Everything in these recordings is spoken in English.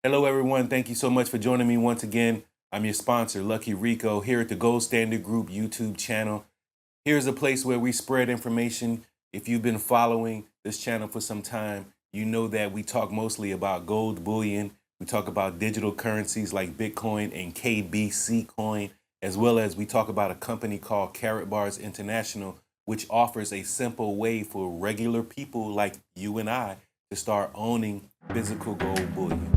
Hello, everyone. Thank you so much for joining me once again. I'm your sponsor, Lucky Rico, here at the Gold Standard Group YouTube channel. Here's a place where we spread information. If you've been following this channel for some time, you know that we talk mostly about gold bullion. We talk about digital currencies like Bitcoin and KBC coin, as well as we talk about a company called Karatbars International, which offers a simple way for regular people like you and I to start owning physical gold bullion.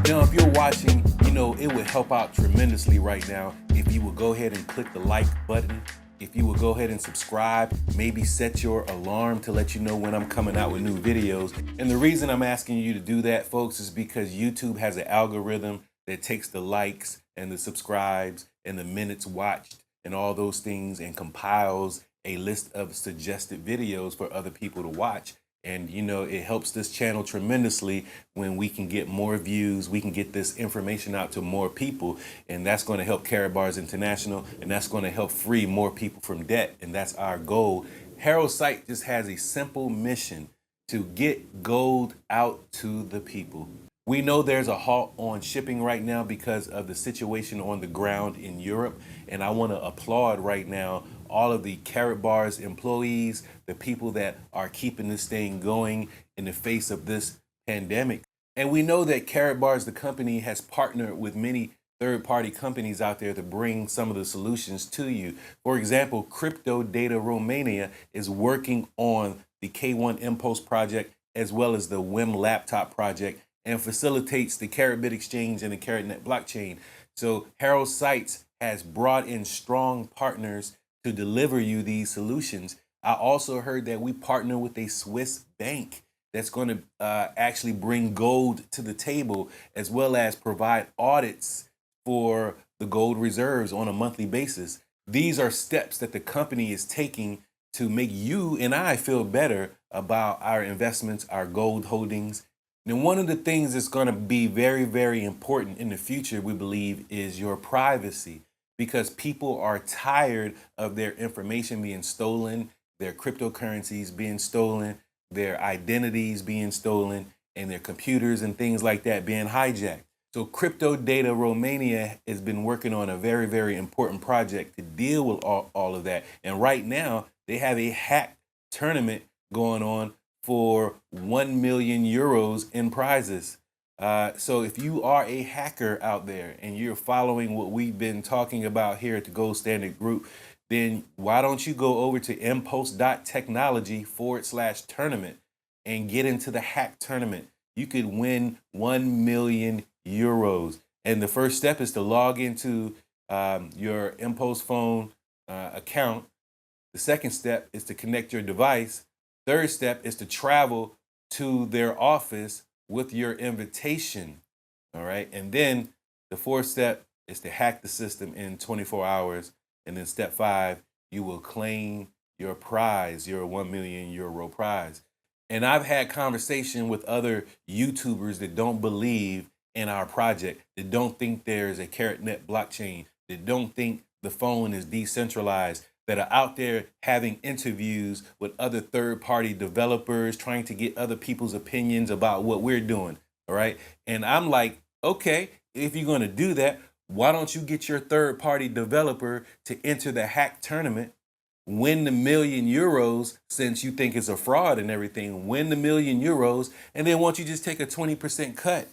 Now, if you're watching, it would help out tremendously right now if you would go ahead and click the like button. If you would go ahead and subscribe, maybe set your alarm to let you know when I'm coming out with new videos. And the reason I'm asking you to do that, folks, is because YouTube has an algorithm that takes the likes and the subscribes and the minutes watched and all those things and compiles a list of suggested videos for other people to watch. And, it helps this channel tremendously when we can get more views, we can get this information out to more people. And that's going to help Karatbars International, and that's going to help free more people from debt. And that's our goal. Harold Site just has a simple mission to get gold out to the people. We know there's a halt on shipping right now because of the situation on the ground in Europe. And I want to applaud right now all of the Karatbars employees, the people that are keeping this thing going in the face of this pandemic. And we know that Karatbars, the company, has partnered with many third-party companies out there to bring some of the solutions to you. For example, Crypto Data Romania is working on the K1 Impulse project as well as the WIM laptop project, and facilitates the Karatbit exchange and the KaratNet blockchain. So Harold Sites has brought in strong partners to deliver you these solutions. I also heard that we partner with a Swiss bank that's going to actually bring gold to the table, as well as provide audits for the gold reserves on a monthly basis. These are steps that the company is taking to make you and I feel better about our investments, our gold holdings. Now, one of the things that's going to be very, very important in the future, we believe, is your privacy, because people are tired of their information being stolen, their cryptocurrencies being stolen, their identities being stolen, and their computers and things like that being hijacked. So Crypto Data Romania has been working on a very, very important project to deal with all of that. And right now, they have a hack tournament going on for 1 million euros in prizes. So if you are a hacker out there and you're following what we've been talking about here at the Gold Standard Group, then why don't you go over to impulse.technology/tournament and get into the hack tournament. You could win 1 million euros. And the first step is to log into your Impulse phone account. The second step is to connect your device. Third step is to travel to their office with your invitation. All right. And then the fourth step is to hack the system in 24 hours. And then step 5, you will claim your prize, your 1 million euro prize. And I've had conversation with other YouTubers that don't believe in our project, that don't think there's a KaratNet blockchain, that don't think the phone is decentralized, that are out there having interviews with other third-party developers, trying to get other people's opinions about what we're doing, all right? And I'm like, okay, if you're going to do that, why don't you get your third-party developer to enter the hack tournament, win the 1 million euros, since you think it's a fraud and everything, win the 1 million euros, and then won't you just take a 20% cut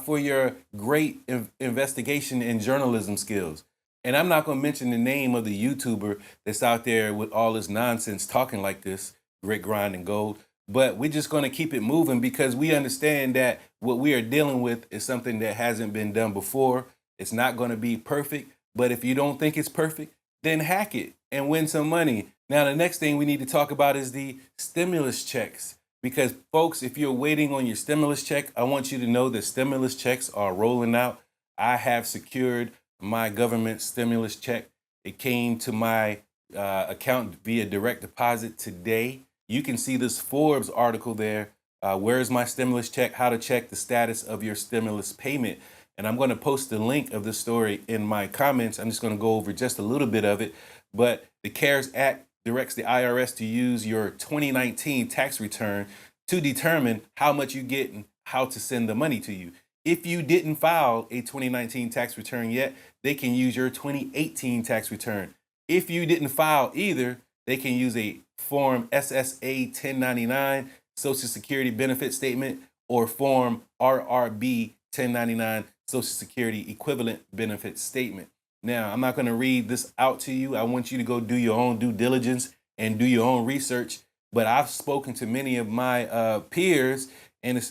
for your great investigation and journalism skills? And I'm not going to mention the name of the YouTuber that's out there with all this nonsense talking like this, Grit, Grind, and Gold. But we're just going to keep it moving because we understand that what we are dealing with is something that hasn't been done before. It's not going to be perfect. But if you don't think it's perfect, then hack it and win some money. Now, the next thing we need to talk about is the stimulus checks. Because, folks, if you're waiting on your stimulus check, I want you to know that stimulus checks are rolling out. I have secured my government stimulus check. It came to my account via direct deposit today. You can see this Forbes article there. Where's my stimulus check? How to check the status of your stimulus payment. And I'm going to post the link of the story in my comments. I'm just going to go over just a little bit of it. But the CARES Act directs the IRS to use your 2019 tax return to determine how much you get and how to send the money to you. If you didn't file a 2019 tax return yet, they can use your 2018 tax return. If you didn't file either, they can use a Form SSA 1099 Social Security Benefit Statement or Form RRB 1099 Social Security Equivalent Benefit Statement. Now, I'm not going to read this out to you. I want you to go do your own due diligence and do your own research. But I've spoken to many of my peers and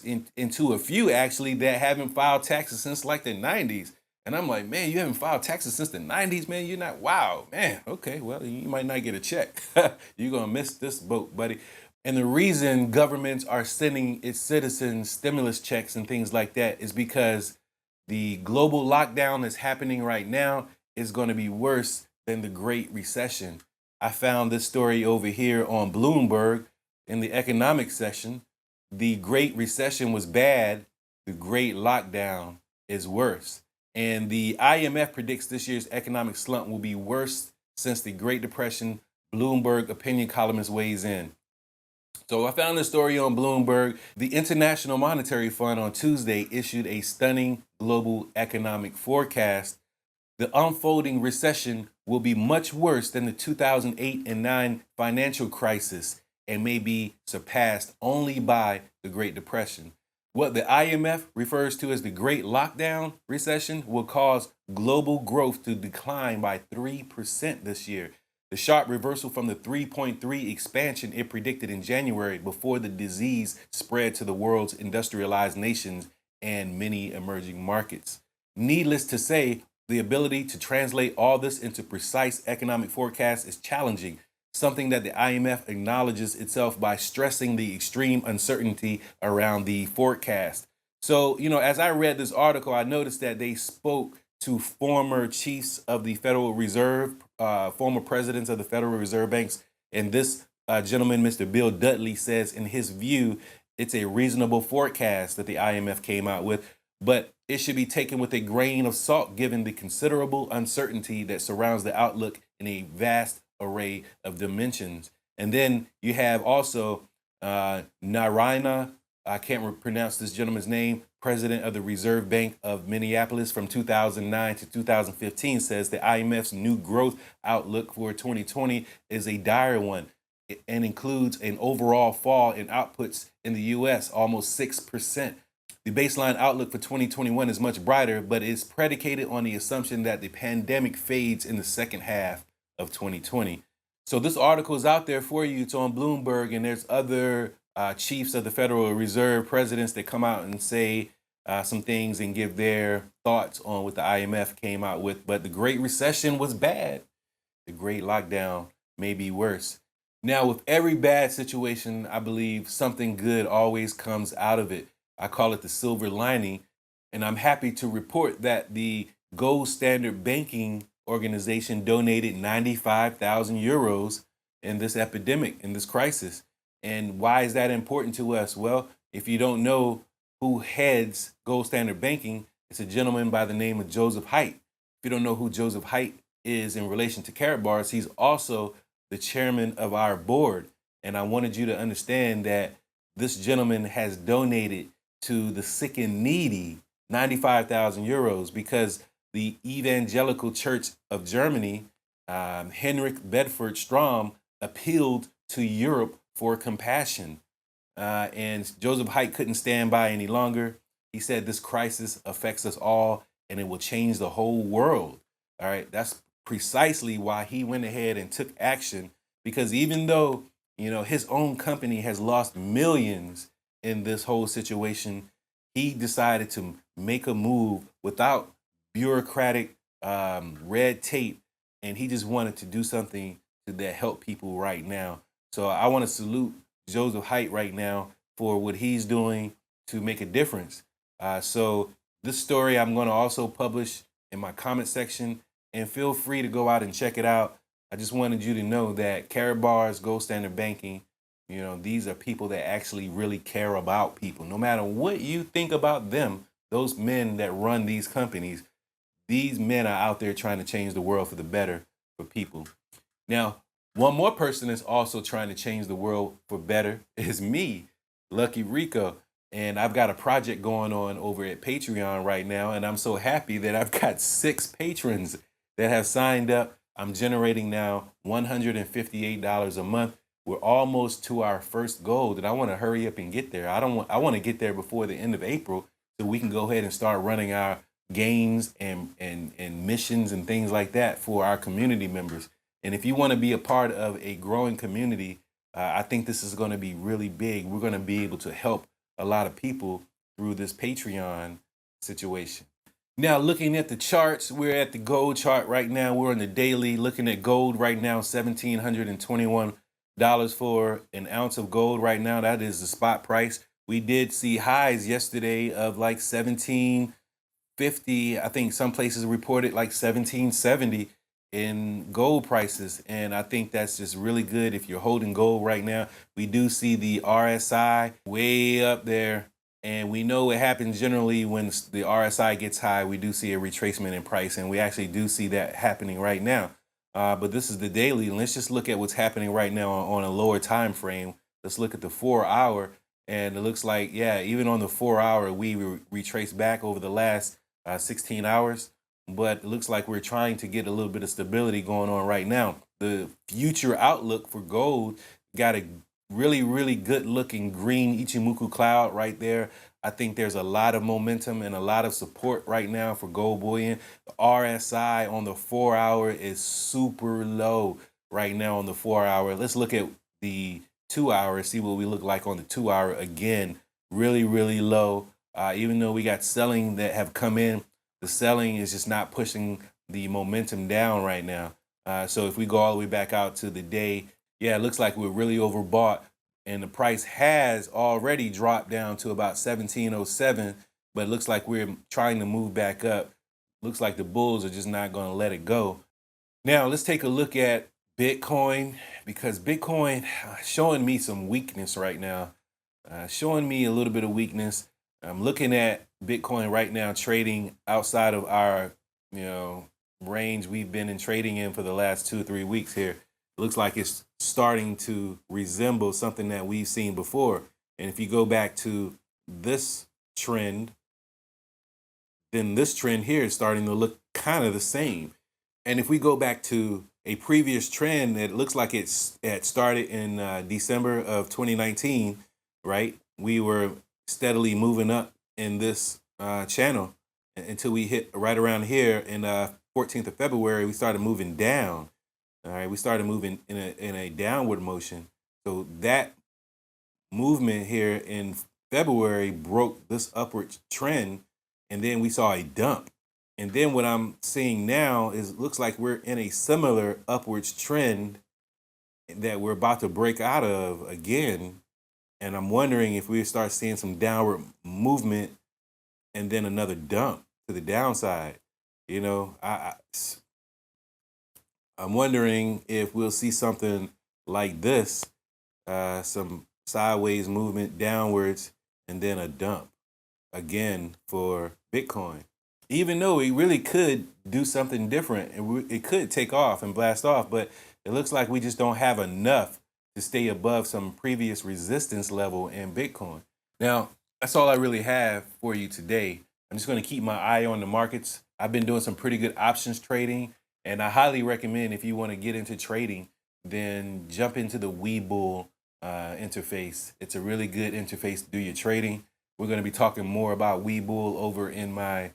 to a few actually that haven't filed taxes since like the 90s. And I'm like, man, you haven't filed taxes since the 90s, man. You're not, wow, man. Okay, well, you might not get a check. You're going to miss this boat, buddy. And the reason governments are sending its citizens stimulus checks and things like that is because the global lockdown that's happening right now is going to be worse than the Great Recession. I found this story over here on Bloomberg in the economic section. The Great Recession was bad. The Great Lockdown is worse. And the IMF predicts this year's economic slump will be worse since the Great Depression. Bloomberg opinion columnist weighs in. So I found this story on Bloomberg. The International Monetary Fund on Tuesday issued a stunning global economic forecast. The unfolding recession will be much worse than the 2008 and 9 financial crisis and may be surpassed only by the Great Depression. What the IMF refers to as the Great Lockdown recession will cause global growth to decline by 3% this year. The sharp reversal from the 3.3 expansion it predicted in January before the disease spread to the world's industrialized nations and many emerging markets. Needless to say, the ability to translate all this into precise economic forecasts is challenging, something that the IMF acknowledges itself by stressing the extreme uncertainty around the forecast. So, as I read this article, I noticed that they spoke to former chiefs of the Federal Reserve, former presidents of the Federal Reserve Banks. And this gentleman, Mr. Bill Dudley, says in his view, it's a reasonable forecast that the IMF came out with, but it should be taken with a grain of salt given the considerable uncertainty that surrounds the outlook in a vast array of dimensions. And then you have also Narayana, I can't pronounce this gentleman's name, president of the Reserve Bank of Minneapolis from 2009 to 2015, says the IMF's new growth outlook for 2020 is a dire one and includes an overall fall in outputs in the U.S., almost 6%. The baseline outlook for 2021 is much brighter, but is predicated on the assumption that the pandemic fades in the second half of 2020. So this article is out there for you. It's on Bloomberg, and there's other chiefs of the Federal Reserve, presidents that come out and say some things and give their thoughts on what the IMF came out with. But the Great Recession was bad. The Great Lockdown may be worse. Now, with every bad situation, I believe something good always comes out of it. I call it the silver lining. And I'm happy to report that the Gold Standard Banking Organization donated 95,000 euros in this epidemic, in this crisis. And why is that important to us? Well, if you don't know who heads Gold Standard Banking, it's a gentleman by the name of Joseph Haidt. If you don't know who Joseph Haidt is in relation to Karatbars, he's also the chairman of our board. And I wanted you to understand that this gentleman has donated to the sick and needy 95,000 euros because the Evangelical Church of Germany, Henrik Bedford Strom, appealed to Europe for compassion. And Joseph Haidt couldn't stand by any longer. He said this crisis affects us all and it will change the whole world. All right, that's precisely why he went ahead and took action, because even though, his own company has lost millions in this whole situation, he decided to make a move without bureaucratic red tape, and he just wanted to do something that help people right now. So I want to salute Joseph Haidt right now for what he's doing to make a difference. So this story I'm going to also publish in my comment section, and feel free to go out and check it out. I just wanted you to know that Karatbars, Gold Standard Banking, You know, these are people that actually really care about people. No matter what you think about them, those men that run these companies, these men are out there trying to change the world for the better for people. Now, one more person that's also trying to change the world for better is me, Lucky Rico. And I've got a project going on over at Patreon right now. And I'm so happy that I've got 6 patrons that have signed up. I'm generating now $158 a month. We're almost to our first goal that I want to hurry up and get there. I want to get there before the end of April so we can go ahead and start running our games and missions and things like that for our community members. And if you want to be a part of a growing community, I think this is going to be really big. We're going to be able to help a lot of people through this Patreon situation. Now, looking at the charts, we're at the gold chart right now. We're on the daily, looking at gold right now, $1,721 for an ounce of gold right now. That is the spot price. We did see highs yesterday of like 1750. I think some places reported like 1770 in gold prices. And I think that's just really good if you're holding gold right now. We do see the RSI way up there. And we know what happens generally when the RSI gets high. We do see a retracement in price. And we actually do see that happening right now. But this is the daily. And let's just look at what's happening right now on a lower time frame. Let's look at the 4-hour. And it looks like, yeah, even on the 4-hour, we retrace back over the last 16 hours. But it looks like we're trying to get a little bit of stability going on right now. The future outlook for gold got a really, really good looking green Ichimoku cloud right there. I think there's a lot of momentum and a lot of support right now for gold bullion. The RSI on the 4-hour is super low right now on the 4-hour. Let's look at the 2-hour, see what we look like on the 2-hour. Again, really, really low. Even though we got selling that have come in, the selling is just not pushing the momentum down right now. So if we go all the way back out to the day, yeah, it looks like we're really overbought. And the price has already dropped down to about 1707, but it looks like we're trying to move back up. Looks like the bulls are just not going to let it go. Now, let's take a look at Bitcoin, because Bitcoin showing me some weakness right now, showing me a little bit of weakness. I'm looking at Bitcoin right now trading outside of our, range we've been in trading in for the last 2 or 3 weeks here. It looks like it's starting to resemble something that we've seen before. And if you go back to this trend, then this trend here is starting to look kind of the same. And if we go back to a previous trend that looks like it started in December of 2019, right? We were steadily moving up in this channel until we hit right around here in 14th of February. We started moving down. All right, we started moving in a downward motion. So that movement here in February broke this upward trend, and then we saw a dump. And then what I'm seeing now is it looks like we're in a similar upwards trend that we're about to break out of again. And I'm wondering if we start seeing some downward movement and then another dump to the downside. I'm wondering if we'll see something like this, some sideways movement downwards, and then a dump again for Bitcoin. Even though it really could do something different, it could take off and blast off, but it looks like we just don't have enough to stay above some previous resistance level in Bitcoin. Now, that's all I really have for you today. I'm just going to keep my eye on the markets. I've been doing some pretty good options trading, and I highly recommend if you want to get into trading, then jump into the Webull interface. It's a really good interface to do your trading. We're going to be talking more about Webull over in my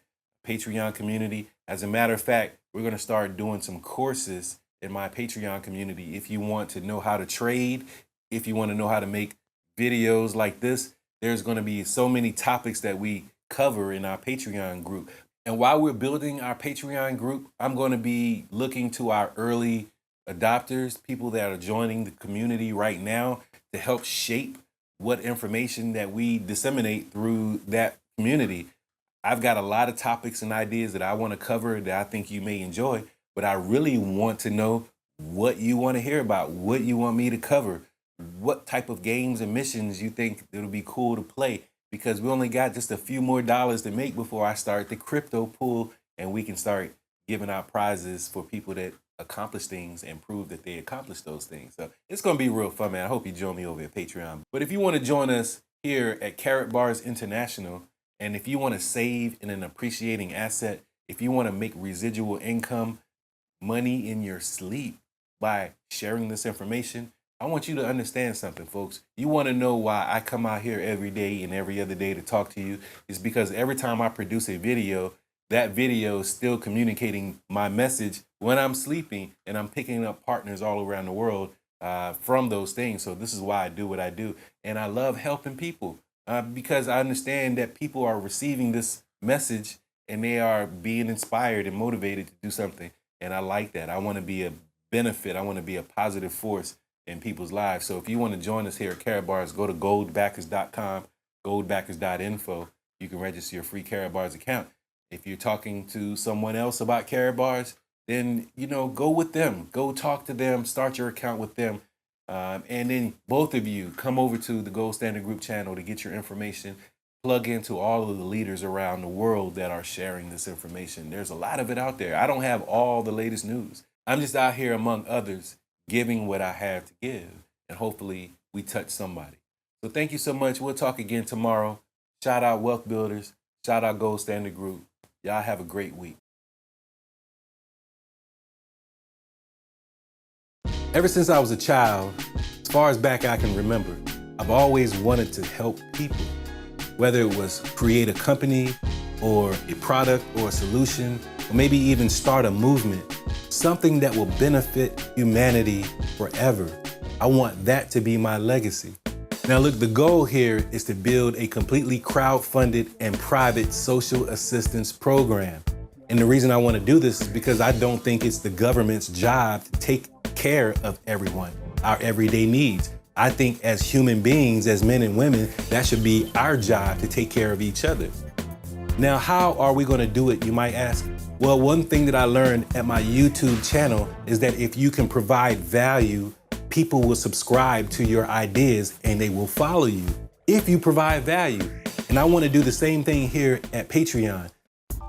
Patreon community. As a matter of fact, we're going to start doing some courses in my Patreon community. If you want to know how to trade, if you want to know how to make videos like this, there's going to be so many topics that we cover in our Patreon group. And while we're building our Patreon group, I'm going to be looking to our early adopters, people that are joining the community right now, to help shape what information that we disseminate through that community. I've got a lot of topics and ideas that I want to cover that I think you may enjoy, but I really want to know what you want to hear about, what you want me to cover. what type of games and missions you think it'll be cool to play, because we only got just a few more dollars to make before I start the crypto pool and we can start giving out prizes for people that accomplish things and prove that they accomplished those things. So it's going to be real fun, man. I hope you join me over at Patreon. But if you want to join us here at Karatbars International, and if you want to save in an appreciating asset, if you want to make residual income, money in your sleep by sharing this information, I want you to understand something, folks. You want to know why I come out here every day and every other day to talk to you is because every time I produce a video, that video is still communicating my message when I'm sleeping, and I'm picking up partners all around the world from those things. So this is why I do what I do. And I love helping people because I understand that people are receiving this message and they are being inspired and motivated to do something. And I like that. I want to be a benefit. I want to be a positive force in people's lives. So if you want to join us here at Karatbars, go to goldbackers.com, goldbackers.info. You can register your free Karatbars account. If you're talking to someone else about Karatbars, then, go with them. Go talk to them. Start your account with them. And then both of you come over to the Gold Standard Group channel to get your information. Plug into all of the leaders around the world that are sharing this information. There's a lot of it out there. I don't have all the latest news. I'm just out here among others giving what I have to give. And hopefully we touch somebody. So thank you so much. We'll talk again tomorrow. Shout out Wealth Builders. Shout out Gold Standard Group. Y'all have a great week. Ever since I was a child, as far as back I can remember, I've always wanted to help people. Whether it was create a company or a product or a solution, or maybe even start a movement, something that will benefit humanity forever. I want that to be my legacy. Now look, the goal here is to build a completely crowd-funded and private social assistance program. And the reason I want to do this is because I don't think it's the government's job to take care of everyone, our everyday needs. I think as human beings, as men and women, that should be our job to take care of each other. Now, how are we going to do it, you might ask? Well, one thing that I learned at my YouTube channel is that if you can provide value, people will subscribe to your ideas and they will follow you if you provide value. And I want to do the same thing here at Patreon.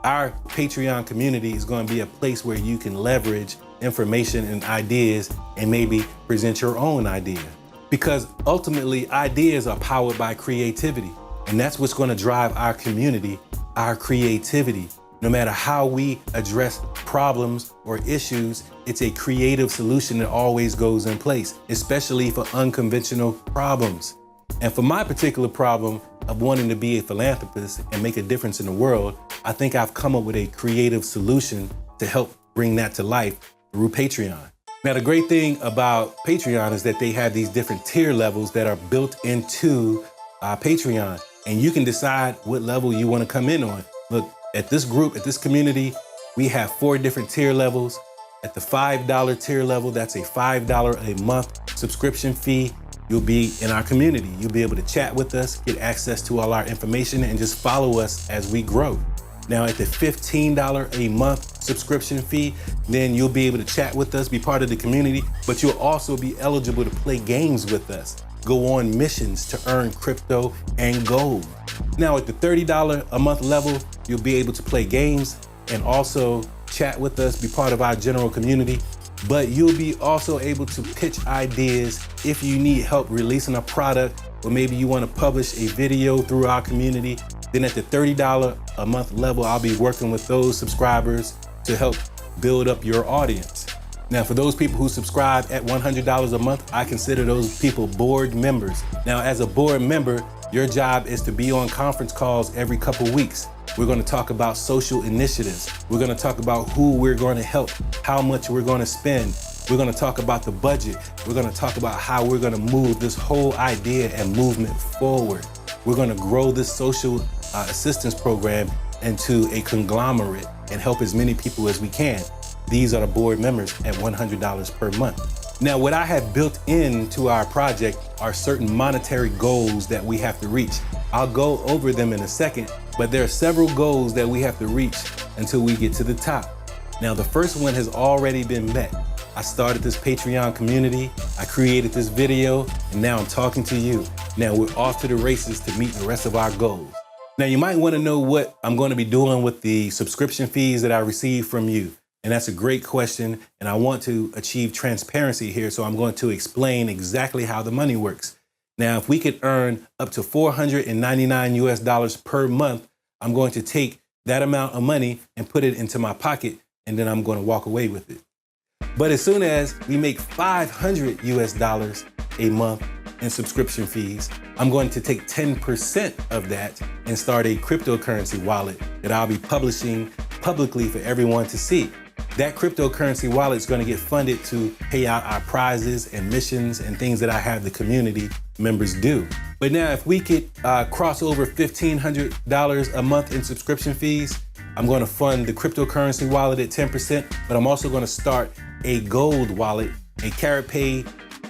Our Patreon community is going to be a place where you can leverage information and ideas and maybe present your own idea. Because ultimately, ideas are powered by creativity. And that's what's going to drive our community, our creativity. No matter how we address problems or issues, it's a creative solution that always goes in place, especially for unconventional problems. And for my particular problem of wanting to be a philanthropist and make a difference in the world, I think I've come up with a creative solution to help bring that to life through Patreon. Now, the great thing about Patreon is that they have these different tier levels that are built into Patreon, and you can decide what level you want to come in on. Look, at this group, at this community, we have 4 different tier levels. At the $5 tier level, that's a $5 a month subscription fee. You'll be in our community. You'll be able to chat with us, get access to all our information, and just follow us as we grow. Now, at the $15 a month subscription fee, then you'll be able to chat with us, be part of the community, but you'll also be eligible to play games with us, go on missions to earn crypto and gold. Now, at the $30 a month level, you'll be able to play games and also chat with us, be part of our general community, but you'll be also able to pitch ideas if you need help releasing a product, or maybe you want to publish a video through our community. Then at the $30 a month level, I'll be working with those subscribers to help build up your audience. Now, for those people who subscribe at $100 a month, I consider those people board members. Now, as a board member, your job is to be on conference calls every couple weeks. We're going to talk about social initiatives. We're going to talk about who we're going to help, how much we're going to spend. We're going to talk about the budget. We're going to talk about how we're going to move this whole idea and movement forward. We're going to grow this social assistance program into a conglomerate and help as many people as we can. These are the board members at $100 per month. Now, what I have built into our project are certain monetary goals that we have to reach. I'll go over them in a second, but there are several goals that we have to reach until we get to the top. Now, the first one has already been met. I started this Patreon community, I created this video, and now I'm talking to you. Now we're off to the races to meet the rest of our goals. Now you might want to know what I'm going to be doing with the subscription fees that I receive from you. And that's a great question, and I want to achieve transparency here, so I'm going to explain exactly how the money works. Now, if we could earn up to $499 per month, I'm going to take that amount of money and put it into my pocket, and then I'm going to walk away with it. But as soon as we make $500 a month in subscription fees, I'm going to take 10% of that and start a cryptocurrency wallet that I'll be publishing publicly for everyone to see. That cryptocurrency wallet is going to get funded to pay out our prizes and missions and things that I have the community members do. But now if we could cross over $1,500 a month in subscription fees, I'm going to fund the cryptocurrency wallet at 10%, but I'm also going to start a gold wallet, a KaratPay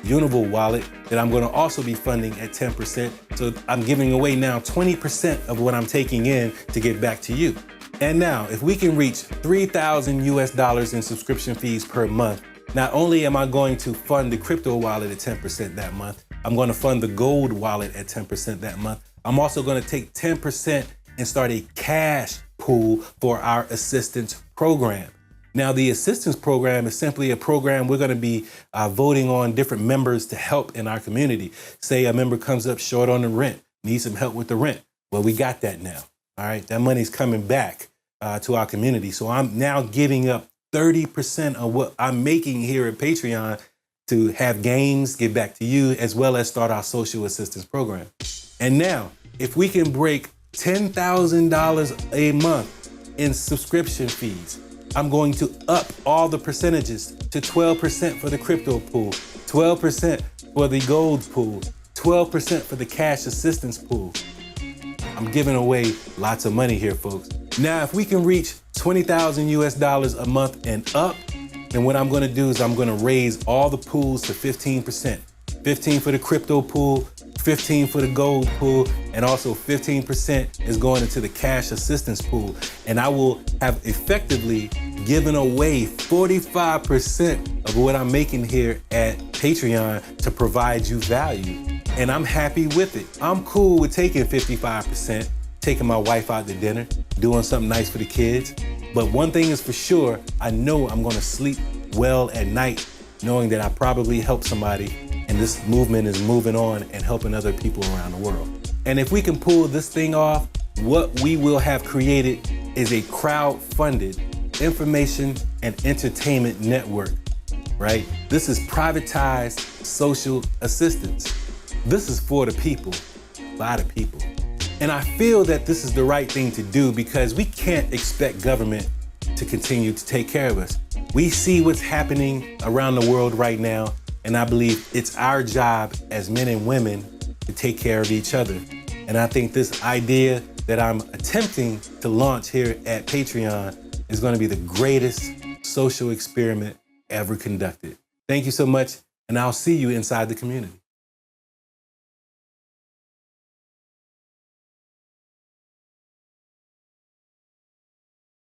Unival wallet that I'm going to also be funding at 10%. So I'm giving away now 20% of what I'm taking in to give back to you. And now, if we can reach $3,000 in subscription fees per month, not only am I going to fund the crypto wallet at 10% that month, I'm going to fund the gold wallet at 10% that month. I'm also going to take 10% and start a cash pool for our assistance program. Now, the assistance program is simply a program we're going to be voting on different members to help in our community. Say a member comes up short on the rent, needs some help with the rent. Well, we got that now. All right, that money's coming back to our community. So I'm now giving up 30% of what I'm making here at Patreon to have gains, give back to you, as well as start our social assistance program. And now, if we can break $10,000 a month in subscription fees, I'm going to up all the percentages to 12% for the crypto pool, 12% for the gold pool, 12% for the cash assistance pool. I'm giving away lots of money here, folks. Now, if we can reach $20,000 a month and up, then what I'm gonna do is I'm gonna raise all the pools to 15%. 15 for the crypto pool, 15 for the gold pool, and also 15% is going into the cash assistance pool. And I will have effectively given away 45% of what I'm making here at Patreon to provide you value. And I'm happy with it. I'm cool with taking 55%, taking my wife out to dinner, doing something nice for the kids. But one thing is for sure, I know I'm gonna sleep well at night, knowing that I probably helped somebody and this movement is moving on and helping other people around the world. And if we can pull this thing off, what we will have created is a crowd-funded information and entertainment network, right? This is privatized social assistance. This is for the people, by the people. And I feel that this is the right thing to do because we can't expect government to continue to take care of us. We see what's happening around the world right now, and I believe it's our job as men and women to take care of each other. And I think this idea that I'm attempting to launch here at Patreon is going to be the greatest social experiment ever conducted. Thank you so much, and I'll see you inside the community.